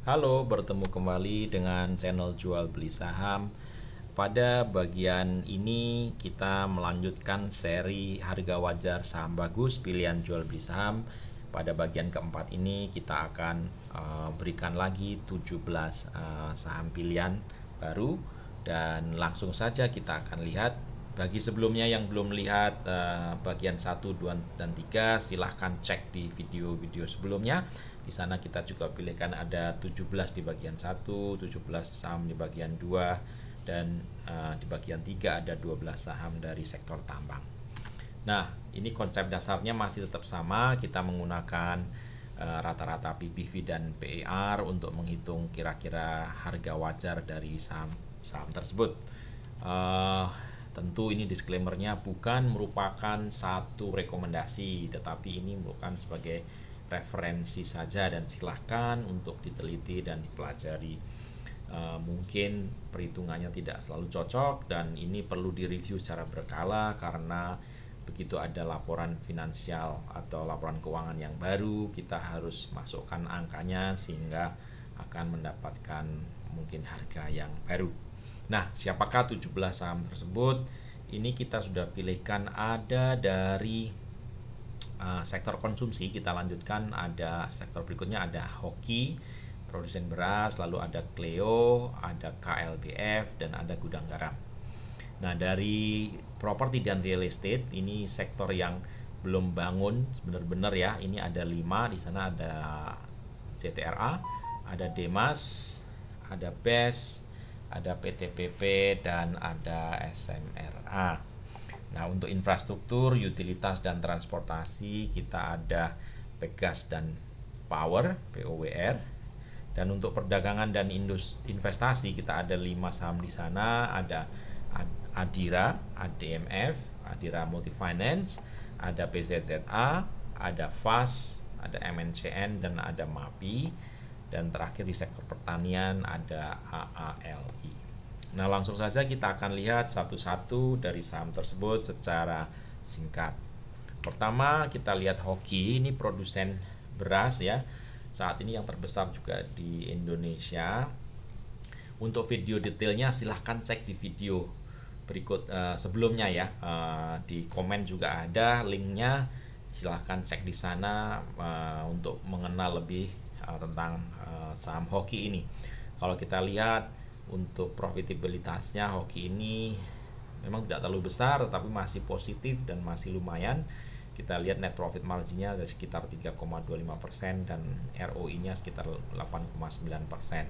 Halo, bertemu kembali dengan channel jual beli saham. Pada bagian ini kita melanjutkan seri harga wajar saham bagus pilihan jual beli saham. Pada bagian keempat ini kita akan berikan lagi 17 saham pilihan baru, dan langsung saja kita akan lihat. Bagi sebelumnya yang belum lihat bagian 1, 2, dan 3, silahkan cek di video-video sebelumnya. Di sana kita juga pilihkan ada 17 di bagian 1, 17 saham di bagian 2, dan di bagian 3 ada 12 saham dari sektor tambang. Nah, ini konsep dasarnya masih tetap sama. Kita menggunakan rata-rata PBV dan PER untuk menghitung kira-kira harga wajar dari saham tersebut. Tentu ini disclaimer-nya bukan merupakan satu rekomendasi, tetapi ini merupakan sebagai referensi saja, dan silahkan untuk diteliti dan dipelajari. Mungkin perhitungannya tidak selalu cocok, dan ini perlu direview secara berkala karena begitu ada laporan finansial atau laporan keuangan yang baru, kita harus masukkan angkanya sehingga akan mendapatkan mungkin harga yang baru. Nah, siapakah 17 saham tersebut? Ini kita sudah pilihkan ada dari sektor konsumsi. Kita lanjutkan, ada sektor berikutnya, ada Hoki, produsen beras, lalu ada Cleo, ada KLBF, dan ada gudang garam. Nah, dari properti dan real estate, ini sektor yang belum bangun benar-benar ya. Ini ada 5, di sana ada CTRA, ada Demas, ada BES, ada PTPP, dan ada SMRA. Nah, untuk infrastruktur, utilitas, dan transportasi kita ada Pegas dan Power, POWR. Dan untuk perdagangan dan investasi kita ada 5 saham di sana, ada Adira, ADMF, Adira Multifinance, ada PZZA, ada FAS, ada MNCN, dan ada MAPI. Dan terakhir di sektor pertanian ada AALI. Nah, langsung saja kita akan lihat satu-satu dari saham tersebut secara singkat. Pertama, kita lihat Hoki, ini produsen beras ya. Saat ini yang terbesar juga di Indonesia. Untuk video detailnya silahkan cek di video berikut sebelumnya ya. Di komen juga ada linknya. Silahkan cek di sana untuk mengenal lebih tentang saham Hoki ini. Kalau kita lihat untuk profitabilitasnya, Hoki ini memang tidak terlalu besar tetapi masih positif dan masih lumayan. Kita lihat net profit marginnya ada sekitar 3,25% dan ROI-nya sekitar 8,9%.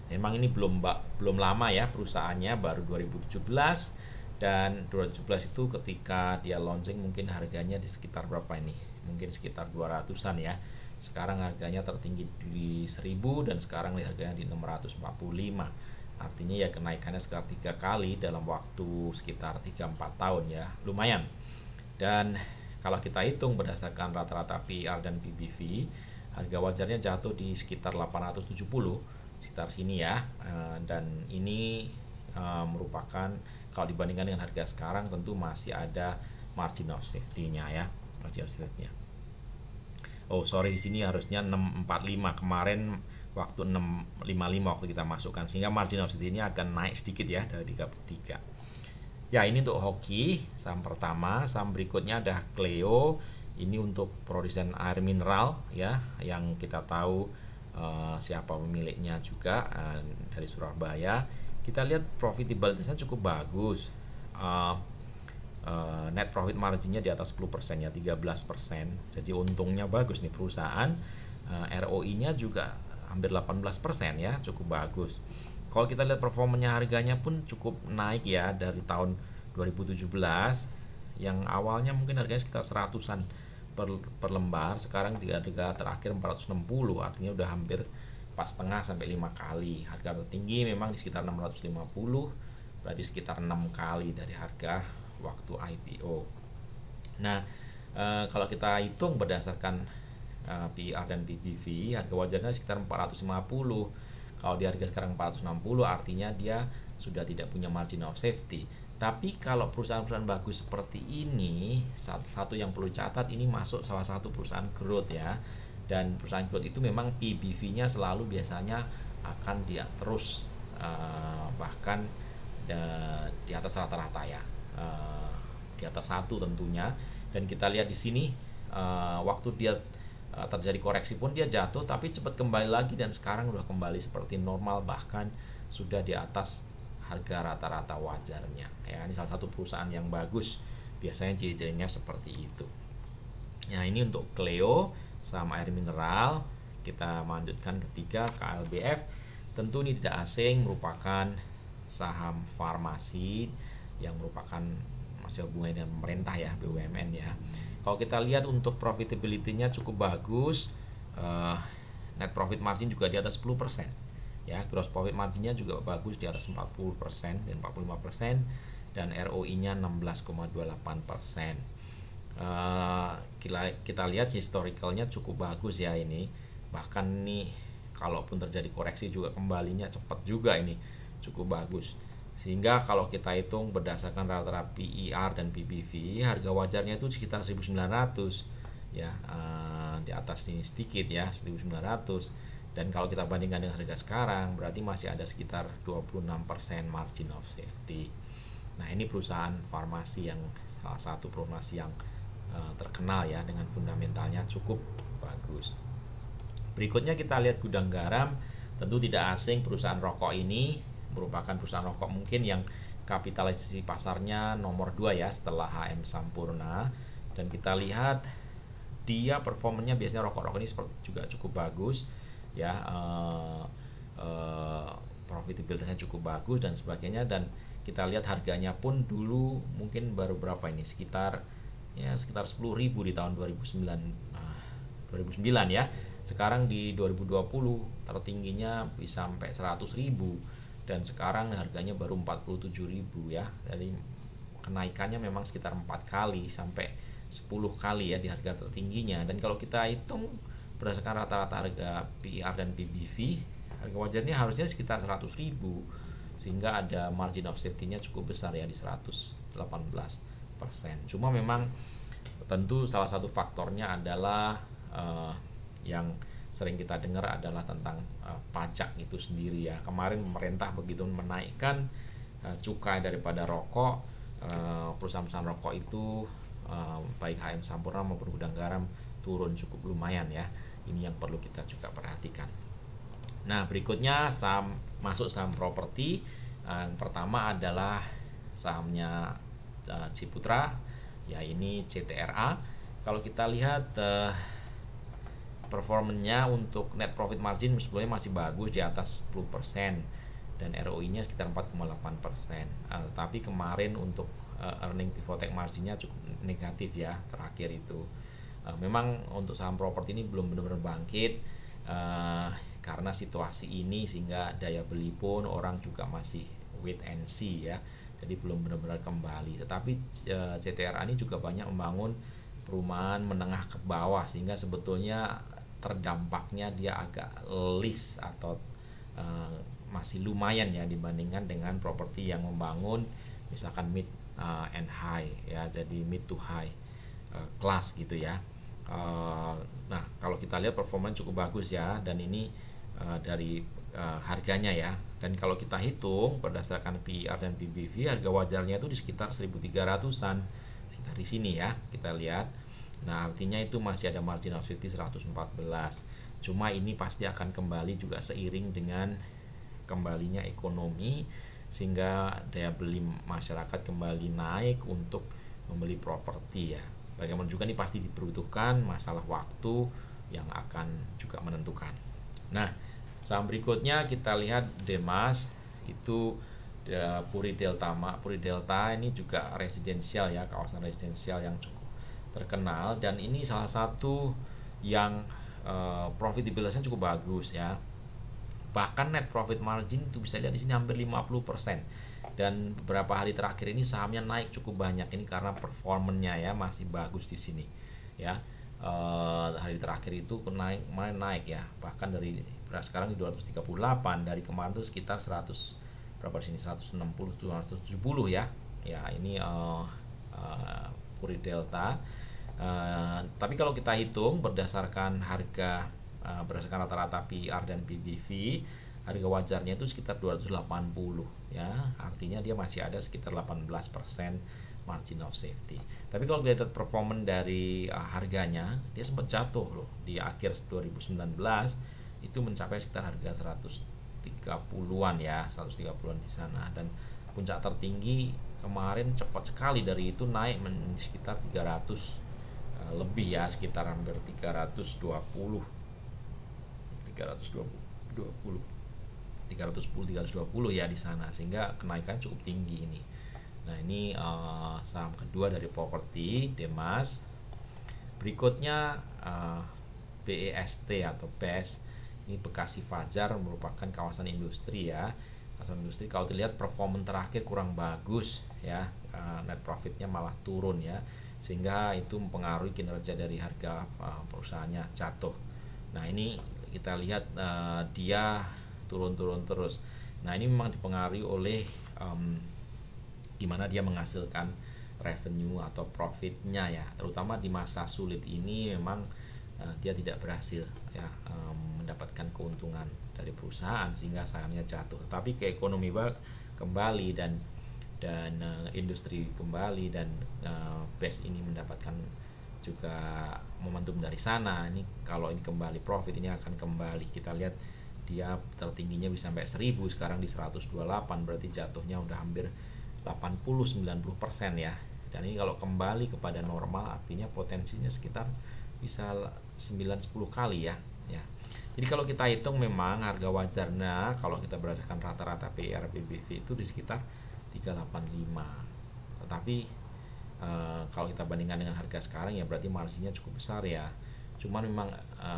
Memang ini belum lama ya perusahaannya, baru 2017, dan 2017 itu ketika dia launching mungkin harganya di sekitar berapa ini? Mungkin sekitar 200-an ya. Sekarang harganya tertinggi di 1000 dan sekarang harganya di 645. Artinya ya kenaikannya sekitar 3 kali dalam waktu sekitar 3-4 tahun ya, lumayan. Dan kalau kita hitung berdasarkan rata-rata PER dan PBV, harga wajarnya jatuh di sekitar 870, sekitar sini ya. Dan ini merupakan, kalau dibandingkan dengan harga sekarang tentu masih ada margin of safety-nya ya, margin of safety-nya. Oh sorry, di sini harusnya 645, kemarin waktu 655 waktu kita masukkan, sehingga margin of safety ini akan naik sedikit ya dari 33. Ya, ini untuk Hoki saham pertama. Saham berikutnya ada Cleo. Ini untuk produsen air mineral ya, yang kita tahu siapa pemiliknya juga, dari Surabaya. Kita lihat profitabilitasnya cukup bagus. Net profit marginnya di atas 10% ya, 13%. Jadi untungnya bagus nih perusahaan. ROI-nya juga hampir 18% ya, cukup bagus. Kalau kita lihat performanya, harganya pun cukup naik ya dari tahun 2017 yang awalnya mungkin harganya sekitar 100-an per lembar, sekarang di harga terakhir 460, artinya udah hampir 4,5 sampai 5 kali. Harga tertinggi memang di sekitar 650, berarti sekitar 6 kali dari harga waktu IPO. Nah, kalau kita hitung berdasarkan PER dan PBV, harga wajarnya sekitar 450. Kalau di harga sekarang 460, artinya dia sudah tidak punya margin of safety. Tapi kalau perusahaan-perusahaan bagus seperti ini, satu yang perlu catat, ini masuk salah satu perusahaan growth ya. dan perusahaan growth itu memang PBV-nya selalu biasanya akan dia terus bahkan di atas rata-rata ya, di atas 1 tentunya. Dan kita lihat di sini waktu dia terjadi koreksi pun dia jatuh tapi cepat kembali lagi, dan sekarang udah kembali seperti normal, bahkan sudah di atas harga rata-rata wajarnya ya. Ini salah satu perusahaan yang bagus, biasanya ciri-cirinya seperti itu. Nah, ini untuk Cleo, saham air mineral. Kita melanjutkan ketiga, KLBF. Tentu ini tidak asing, merupakan saham farmasi yang merupakan masih hubungannya dengan pemerintah ya, BUMN ya. Kalau kita lihat untuk profitability-nya cukup bagus, net profit margin juga di atas 10% ya, gross profit marginnya juga bagus di atas 40% dan 45%, dan ROI-nya 16,28%. Kita lihat historicalnya cukup bagus ya ini, bahkan nih kalaupun terjadi koreksi juga kembalinya cepat juga, ini cukup bagus. Sehingga kalau kita hitung berdasarkan rata-rata PER dan PBV, harga wajarnya itu sekitar 1900 ya, di atas ini sedikit ya, 1900. Dan kalau kita bandingkan dengan harga sekarang, berarti masih ada sekitar 26% margin of safety. Nah, ini perusahaan farmasi yang salah satu farmasi yang terkenal ya, dengan fundamentalnya cukup bagus. Berikutnya kita lihat gudang garam. Tentu tidak asing, perusahaan rokok ini merupakan perusahaan rokok mungkin yang kapitalisasi pasarnya nomor 2 ya, setelah HM Sampurna. Dan kita lihat dia performanya biasanya rokok-rokok ini juga cukup bagus ya, profitabilitasnya cukup bagus dan sebagainya. Dan kita lihat harganya pun dulu mungkin baru berapa ini, sekitar 10.000 di tahun 2009 ya. Sekarang di 2020 tertingginya bisa sampai 100.000, dan sekarang harganya baru 47.000 ya. Jadi kenaikannya memang sekitar 4 kali sampai 10 kali ya di harga tertingginya. Dan kalau kita hitung berdasarkan rata-rata harga PER dan PBV, harga wajarnya harusnya sekitar 100.000, sehingga ada margin of safety-nya cukup besar ya, di 118%. Cuma memang tentu salah satu faktornya adalah yang sering kita dengar adalah tentang pajak itu sendiri ya. Kemarin pemerintah begitu menaikkan cukai daripada rokok, perusahaan-perusahaan rokok itu baik HM Sampurna maupun gudang garam turun cukup lumayan ya. Ini yang perlu kita juga perhatikan. Nah, berikutnya masuk saham properti. Yang pertama adalah sahamnya Ciputra ya, ini CTRA. Kalau kita lihat performanya untuk net profit margin sebelumnya masih bagus di atas 10%, dan ROI-nya sekitar 4,8%. Tapi kemarin untuk earning before tax marginnya cukup negatif ya, terakhir itu. Memang untuk saham properti ini belum benar-benar bangkit karena situasi ini, sehingga daya beli pun orang juga masih wait and see ya, jadi belum benar-benar kembali. Tetapi CTRA ini juga banyak membangun perumahan menengah ke bawah, sehingga sebetulnya terdampaknya dia agak list atau masih lumayan ya dibandingkan dengan properti yang membangun misalkan mid and high ya, jadi mid to high class gitu ya. Nah, kalau kita lihat performanya cukup bagus ya, dan ini dari harganya ya. Dan kalau kita hitung berdasarkan PER dan PBV, harga wajarnya itu di sekitar 1.300-an, sekitar di sini ya kita lihat. Nah, artinya itu masih ada margin of safety 114. Cuma ini pasti akan kembali juga seiring dengan kembalinya ekonomi, sehingga daya beli masyarakat kembali naik untuk membeli properti ya. Bagaimana juga ini pasti dibutuhkan masalah waktu yang akan juga menentukan. Nah, saham berikutnya kita lihat Demas, itu Puri Delta. Puri Delta ini juga residensial ya, kawasan residensial yang cukup terkenal, dan ini salah satu yang profitabilitasnya cukup bagus ya. Bahkan net profit margin itu bisa lihat di sini hampir 50%. Dan beberapa hari terakhir ini sahamnya naik cukup banyak, ini karena performanya ya masih bagus di sini ya. Hari terakhir itu naik ya, bahkan dari sekarang di 238, dari kemarin itu sekitar 100 berapa di sini, 160 270 ya. Ya, ini Puri Delta. Tapi kalau kita hitung berdasarkan harga, berdasarkan rata-rata PR dan PBV, harga wajarnya itu sekitar 280 ya, artinya dia masih ada sekitar 18% margin of safety. Tapi kalau kita lihat performance dari harganya, dia sempat jatuh loh di akhir 2019, itu mencapai sekitar harga 130-an ya, 130-an di sana, dan puncak tertinggi kemarin cepat sekali dari itu naik sekitar 300 lebih ya, sekitar hampir 320 ya di sana, sehingga kenaikan cukup tinggi ini. Nah ini saham kedua dari properti Demas. Berikutnya BEST atau BES, ini Bekasi Fajar, merupakan kawasan industri ya. Kawasan industri kalau dilihat performa terakhir kurang bagus ya, net profitnya malah turun ya, sehingga itu mempengaruhi kinerja dari harga perusahaannya jatuh. Nah ini kita lihat dia turun-turun terus. Nah ini memang dipengaruhi oleh gimana dia menghasilkan revenue atau profitnya ya, terutama di masa sulit ini memang dia tidak berhasil ya mendapatkan keuntungan dari perusahaan sehingga sahamnya jatuh. Tapi ke ekonomi kembali dan industri kembali dan BES ini mendapatkan juga momentum dari sana. Ini kalau ini kembali profit, ini akan kembali. Kita lihat dia tertingginya bisa sampai 1000, sekarang di 128, berarti jatuhnya udah hampir 80-90% ya. Dan ini kalau kembali kepada normal artinya potensinya sekitar bisa 9-10 kali ya. Jadi kalau kita hitung memang harga wajarnya kalau kita berdasarkan rata-rata PR PBV itu di sekitar 385. Tetapi kalau kita bandingkan dengan harga sekarang ya berarti marginnya cukup besar ya. Cuman memang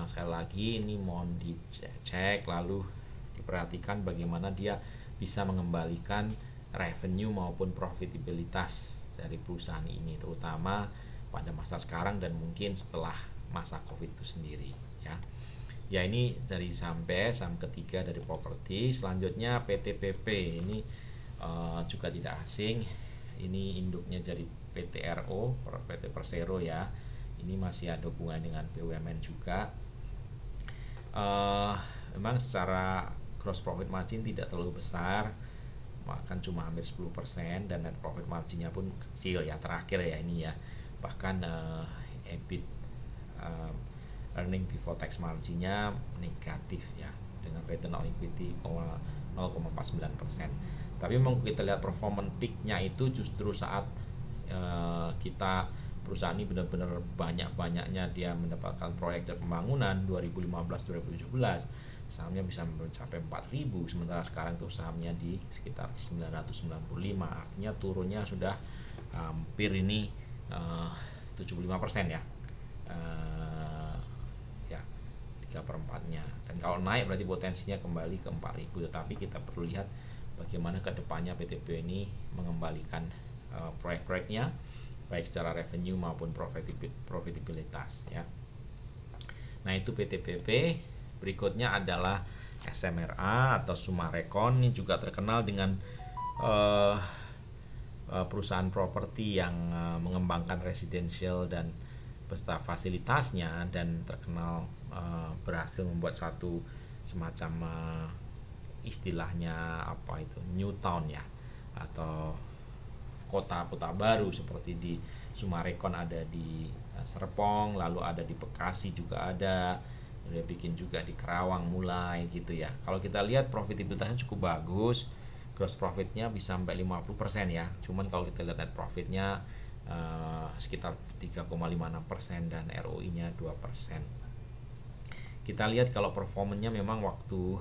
sekali lagi ini mohon dicek lalu diperhatikan bagaimana dia bisa mengembalikan revenue maupun profitabilitas dari perusahaan ini, terutama pada masa sekarang dan mungkin setelah masa Covid itu sendiri ya. Ya ini dari saham ketiga dari properti. Selanjutnya PTPP, ini juga tidak asing. Ini induknya jadi PTRO, PT Persero ya. Ini masih ada hubungan dengan BUMN juga. Memang secara gross profit margin tidak terlalu besar, bahkan cuma hampir 10%, dan net profit marginnya pun kecil ya terakhir ya ini ya. Bahkan EBIT earning before tax marginnya negatif ya, dengan return on equity 0,49%. Tapi memang kita lihat performance peaknya itu justru saat kita perusahaan ini benar-benar banyak-banyaknya dia mendapatkan proyek dan pembangunan 2015-2017, sahamnya bisa mencapai 4.000, sementara sekarang tuh sahamnya di sekitar 995, artinya turunnya sudah hampir ini 75% ya, 3/4-nya. Dan kalau naik berarti potensinya kembali ke 4.000, tetapi kita perlu lihat bagaimana kedepannya PTP ini mengembalikan proyek-proyeknya baik secara revenue maupun profitabilitas ya. Nah itu PTPP. Berikutnya adalah SMRA atau Sumarekon, ini juga terkenal dengan perusahaan properti yang mengembangkan residential dan beserta fasilitasnya, dan terkenal berhasil membuat satu semacam istilahnya apa itu new town ya, atau kota-kota baru, seperti di Sumarekon ada di Serpong, lalu ada di Bekasi juga ada, udah bikin juga di Kerawang mulai gitu ya. Kalau kita lihat profitabilitasnya cukup bagus, gross profitnya bisa sampai 50% ya. Cuman kalau kita lihat net profitnya sekitar 3,56% dan ROI-nya 2%. Kita lihat kalau performanya memang waktu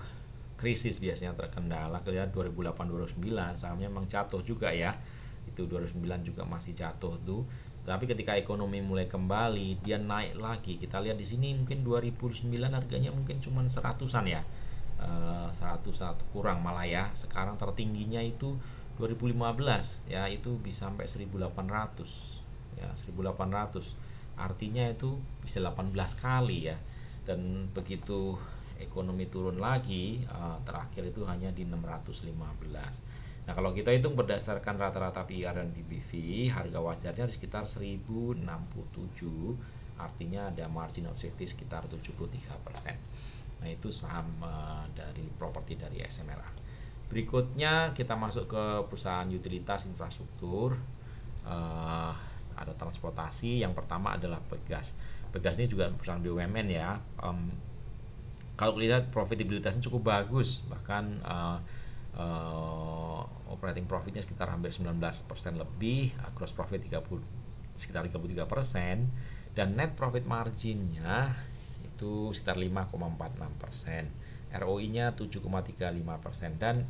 krisis biasanya terkendala. Kita lihat 2008-2009 sahamnya memang jatuh juga ya. Itu 2009 juga masih jatuh tuh. Tapi ketika ekonomi mulai kembali, dia naik lagi. Kita lihat di sini mungkin 2009 harganya mungkin cuma 100-an ya. 100 kurang malah ya. Sekarang tertingginya itu 2015 ya, itu bisa sampai 1.800 ya, 1.800. Artinya itu bisa 18 kali ya. Dan begitu ekonomi turun lagi, terakhir itu hanya di 615. Nah, kalau kita hitung berdasarkan rata-rata PER dan PBV, harga wajarnya di sekitar 1067, artinya ada margin of safety sekitar 73%. Nah, itu saham dari properti dari SMRA. Berikutnya kita masuk ke perusahaan utilitas infrastruktur. Ada transportasi. Yang pertama adalah Pegas. Pegas ini juga perusahaan BUMN ya. Kalau lihat profitabilitasnya cukup bagus, bahkan operating profitnya sekitar hampir 19% lebih, gross profit sekitar 33%, dan net profit marginnya itu sekitar 5,46%, ROI-nya 7,35%, dan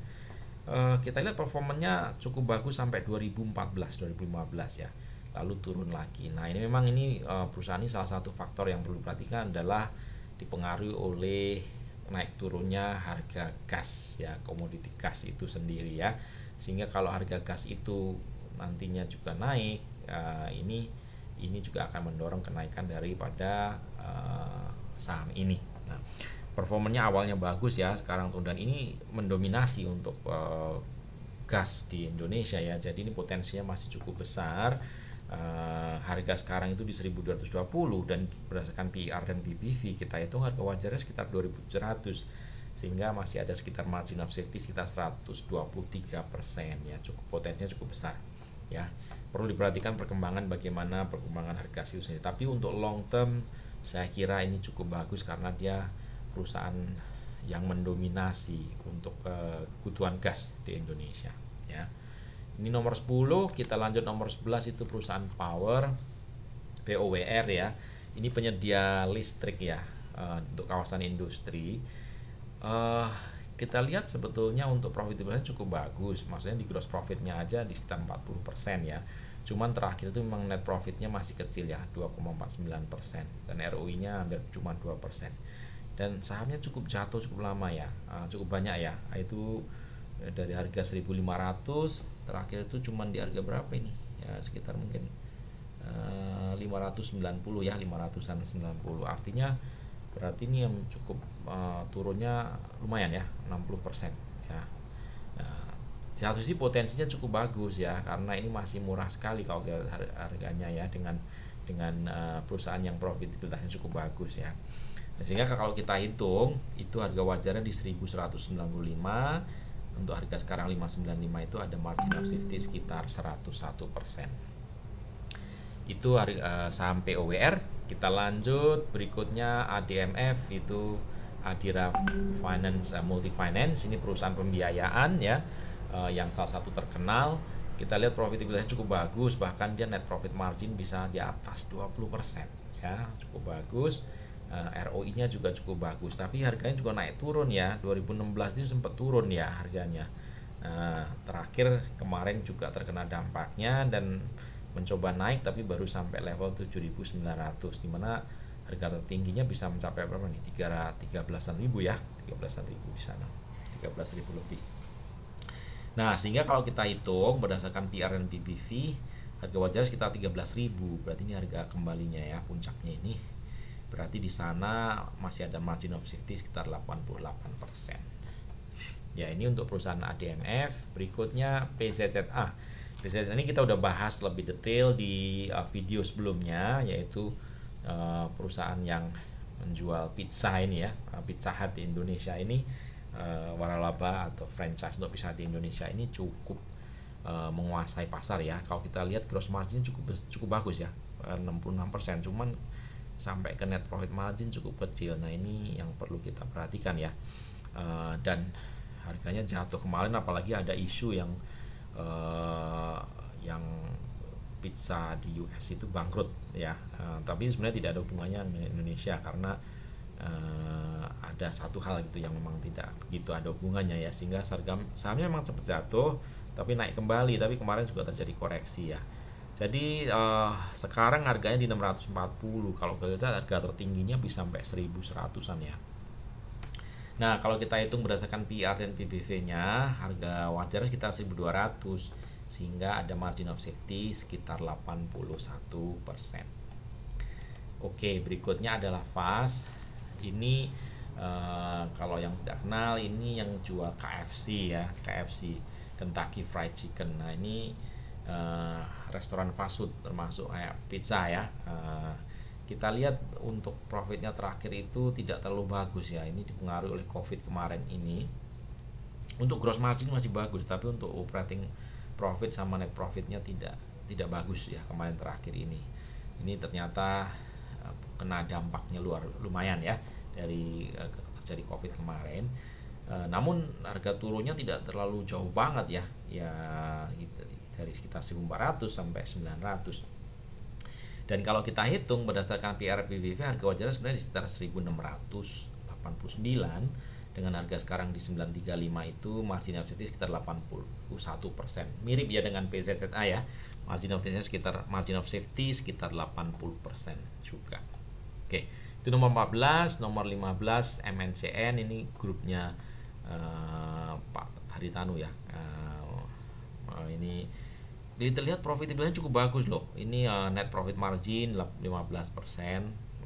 kita lihat performanya cukup bagus sampai 2014-2015 ya, lalu turun lagi. Nah, ini memang perusahaan ini salah satu faktor yang perlu diperhatikan adalah dipengaruhi oleh naik turunnya harga gas ya, komoditi gas itu sendiri ya, sehingga kalau harga gas itu nantinya juga naik, ini juga akan mendorong kenaikan daripada saham ini. Nah, performanya awalnya bagus ya, sekarang turun, dan ini mendominasi untuk gas di Indonesia ya, jadi ini potensinya masih cukup besar. Harga sekarang itu di 1220, dan berdasarkan PER dan PBV kita hitung harga wajarnya sekitar 2700, sehingga masih ada sekitar margin of safety sekitar 123% ya, potensinya cukup besar ya. Perlu diperhatikan bagaimana perkembangan harga itu sendiri, tapi untuk long term saya kira ini cukup bagus karena dia perusahaan yang mendominasi untuk kebutuhan gas di Indonesia ya. Ini nomor 10, kita lanjut nomor 11, itu perusahaan power POWR ya. Ini penyedia listrik ya, untuk kawasan industri. Kita lihat sebetulnya untuk profitabilitasnya cukup bagus, maksudnya di gross profitnya aja di sekitar 40% ya. Cuman terakhir itu memang net profitnya masih kecil ya, 2,49%, dan ROI-nya hampir cuma 2%. Dan sahamnya cukup jatuh cukup lama ya, cukup banyak ya. Itu dari harga 1.500 terakhir itu cuman di harga berapa ini ya, sekitar mungkin 590 ya, 590, artinya berarti ini yang cukup turunnya lumayan ya, 60% ya. Nah, di satu sisi potensinya cukup bagus ya, karena ini masih murah sekali kalau harganya ya, dengan perusahaan yang profitabilitasnya cukup bagus ya. Nah, sehingga kalau kita hitung itu harga wajarnya di 1195, untuk harga sekarang 595 itu ada margin of safety sekitar 101%. Itu saham POWR. Kita lanjut, berikutnya ADMF, itu Adira Finance Multifinance. Ini perusahaan pembiayaan ya, yang salah satu terkenal. Kita lihat profitabilitasnya cukup bagus, bahkan dia net profit margin bisa di atas 20% ya, cukup bagus. ROI-nya juga cukup bagus, tapi harganya juga naik turun ya. 2016 itu sempat turun ya harganya. Terakhir kemarin juga terkena dampaknya dan mencoba naik, tapi baru sampai level 7.900, dimana harga tertingginya bisa mencapai berapa nih, 13-an ribu ya, 13-an ribu di sana, 13.000 lebih. Nah, sehingga kalau kita hitung berdasarkan PR dan PBV, harga wajar sekitar 13.000, berarti ini harga kembalinya ya, puncaknya ini. Berarti di sana masih ada margin of safety sekitar 88%. Ya, ini untuk perusahaan ADMF. Berikutnya PZZA. PZZA ini kita udah bahas lebih detail di video sebelumnya, yaitu perusahaan yang menjual pizza ini ya, Pizza Hut di Indonesia ini, waralaba atau franchise untuk Pizza Hut di Indonesia ini cukup menguasai pasar ya. Kalau kita lihat gross margin cukup bagus ya, 66%, cuman sampai ke net profit margin cukup kecil. Nah, ini yang perlu kita perhatikan ya. Dan harganya jatuh kemarin, apalagi ada isu yang pizza di US itu bangkrut ya. Tapi sebenarnya tidak ada hubungannya dengan Indonesia, karena ada satu hal gitu yang memang tidak begitu ada hubungannya ya, sehingga sahamnya memang cepat jatuh tapi naik kembali, tapi kemarin juga terjadi koreksi ya. Jadi sekarang harganya di 640. Kalau kita harga tertingginya bisa sampai 1100-an ya. Nah, kalau kita hitung berdasarkan PR dan PBV-nya, harga wajarnya sekitar 1200, sehingga ada margin of safety sekitar 81%. Oke, berikutnya adalah FAS. Ini kalau yang tidak kenal, ini yang jual KFC ya, KFC. Kentucky Fried Chicken. Nah ini restoran fast food termasuk kayak pizza ya. Kita lihat untuk profitnya terakhir itu tidak terlalu bagus ya, ini dipengaruhi oleh COVID kemarin ini. Untuk gross margin masih bagus, tapi untuk operating profit sama net profitnya tidak bagus ya kemarin terakhir ini. Ini ternyata kena dampaknya lumayan ya dari terjadi COVID kemarin. Namun harga turunnya tidak terlalu jauh banget ya dari sekitar 1.400 sampai 900. Dan kalau kita hitung berdasarkan PR PBV, harga wajarnya sebenarnya di sekitar 1.689, dengan harga sekarang di 935 itu margin of safety sekitar 81%. Mirip ya dengan PZZA ya, margin of safety sekitar 80% juga. Oke, itu nomor 14. Nomor 15 MNCN, ini grupnya Pak Haritanu ya. Ini dilihat profitabilitasnya cukup bagus loh. Ini net profit margin 15%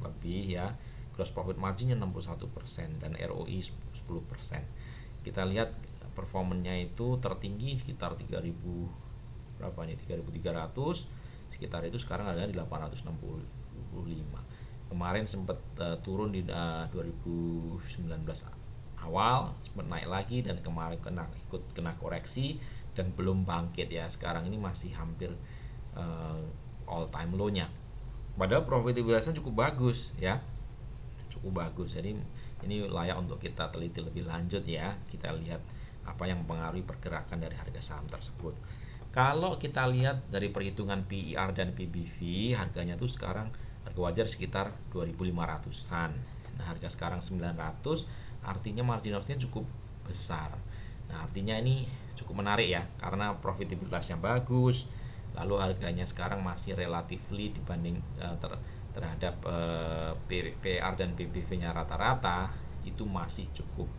lebih ya, gross profit marginnya 61% dan ROI 10%. Kita lihat performanya itu tertinggi sekitar 3.000 berapa nih, 3.300 sekitar itu, sekarang harganya di 865. Kemarin sempat turun di 2019 awal, sempat naik lagi dan kemarin ikut kena koreksi dan belum bangkit ya. Sekarang ini masih hampir all time low-nya. Padahal profitabilitasnya cukup bagus ya. Cukup bagus. Jadi ini layak untuk kita teliti lebih lanjut ya. Kita lihat apa yang mempengaruhi pergerakan dari harga saham tersebut. Kalau kita lihat dari perhitungan PER dan PBV, harganya tuh sekarang harga wajar sekitar 2.500-an. Nah, harga sekarang 900, artinya margin of safety cukup besar. Nah, artinya ini cukup menarik ya, karena profitabilitasnya bagus, lalu harganya sekarang masih relatively dibanding terhadap PR dan PBV-nya rata-rata itu masih cukup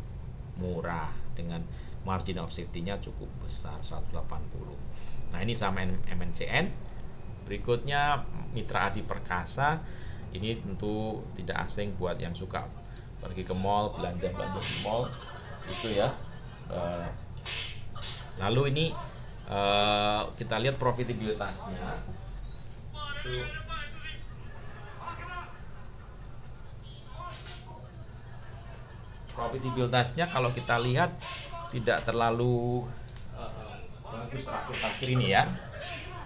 murah dengan margin of safety-nya cukup besar 180. Nah, ini sama MNCN. Berikutnya Mitra Adi Perkasa. Ini tentu tidak asing buat yang suka pergi ke mall, belanja di mall itu ya. Lalu ini kita lihat profitabilitasnya. Profitabilitasnya kalau kita lihat tidak terlalu bagus terakhir ini ya.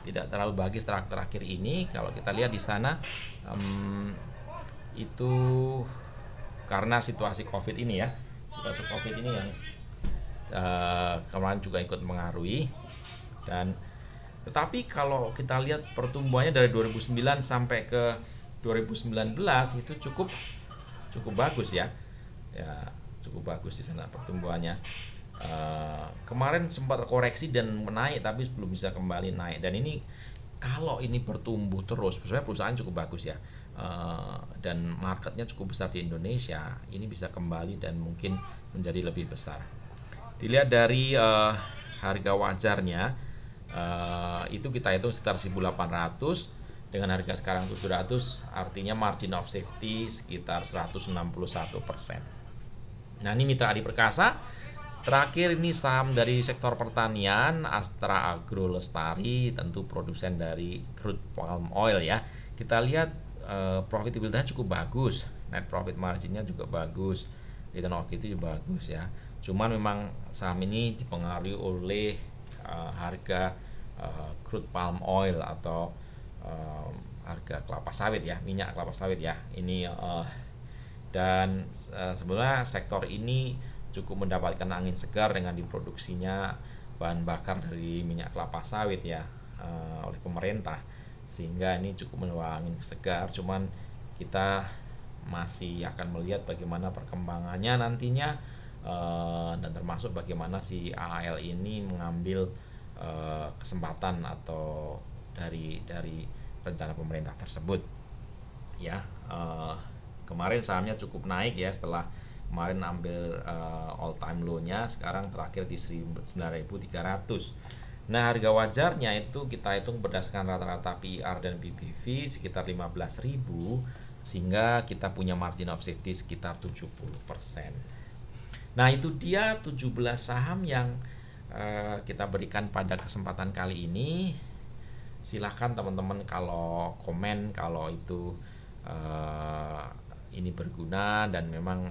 Tidak terlalu bagus terakhir ini. Kalau kita lihat di sana itu karena situasi COVID ini ya. Situasi COVID ini yang kemarin juga ikut mengaruhi. Dan tetapi kalau kita lihat pertumbuhannya dari 2009 sampai ke 2019 itu cukup bagus ya. Ya, cukup bagus di sana pertumbuhannya. Kemarin sempat koreksi dan naik tapi belum bisa kembali naik. Dan ini kalau ini bertumbuh terus, sebenarnya perusahaan cukup bagus ya, dan marketnya cukup besar di Indonesia, ini bisa kembali dan mungkin menjadi lebih besar. Dilihat dari harga wajarnya, itu kita hitung sekitar 1.800 dengan harga sekarang 700, artinya margin of safety sekitar 161%. Nah, ini Mitra Adi Perkasa. Terakhir ini saham dari sektor pertanian, Astra Agro Lestari, tentu produsen dari crude palm oil ya. Kita lihat profitabilitasnya cukup bagus, net profit marginnya juga bagus, return on equity juga bagus ya. Cuman memang saham ini dipengaruhi oleh harga crude palm oil atau harga kelapa sawit ya, minyak kelapa sawit ya. Ini dan sebenarnya sektor ini cukup mendapatkan angin segar dengan diproduksinya bahan bakar dari minyak kelapa sawit ya oleh pemerintah, sehingga ini cukup membawa angin segar. Cuman kita masih akan melihat bagaimana perkembangannya nantinya, dan termasuk bagaimana si AAL ini mengambil kesempatan atau dari rencana pemerintah tersebut ya. Kemarin sahamnya cukup naik ya, setelah kemarin ambil all time low-nya, sekarang terakhir di 9.300. Nah, harga wajarnya itu kita hitung berdasarkan rata-rata PER dan PBV sekitar 15.000, sehingga kita punya margin of safety sekitar 70%. Nah, itu dia 17 saham yang kita berikan pada kesempatan kali ini. Silahkan teman-teman kalau komen, kalau itu ini berguna dan memang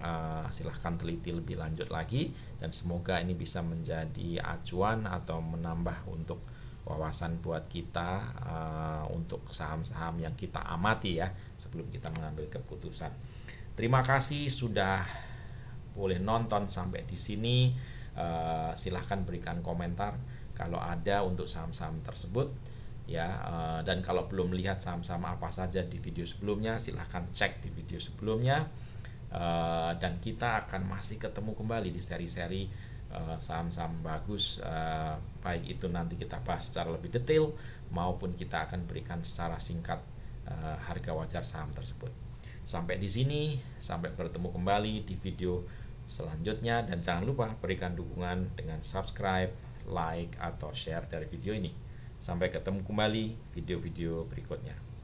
silahkan teliti lebih lanjut lagi, dan semoga ini bisa menjadi acuan atau menambah untuk wawasan buat kita untuk saham-saham yang kita amati ya sebelum kita mengambil keputusan. Terima kasih sudah boleh nonton sampai di sini. Silahkan berikan komentar kalau ada untuk saham-saham tersebut ya, dan kalau belum lihat saham-saham apa saja di video sebelumnya, silahkan cek di video sebelumnya, dan kita akan masih ketemu kembali di seri-seri saham-saham bagus, baik itu nanti kita bahas secara lebih detail maupun kita akan berikan secara singkat harga wajar saham tersebut. Sampai di sini, sampai bertemu kembali di video selanjutnya, dan jangan lupa berikan dukungan dengan subscribe, like, atau share dari video ini. Sampai ketemu kembali video-video berikutnya.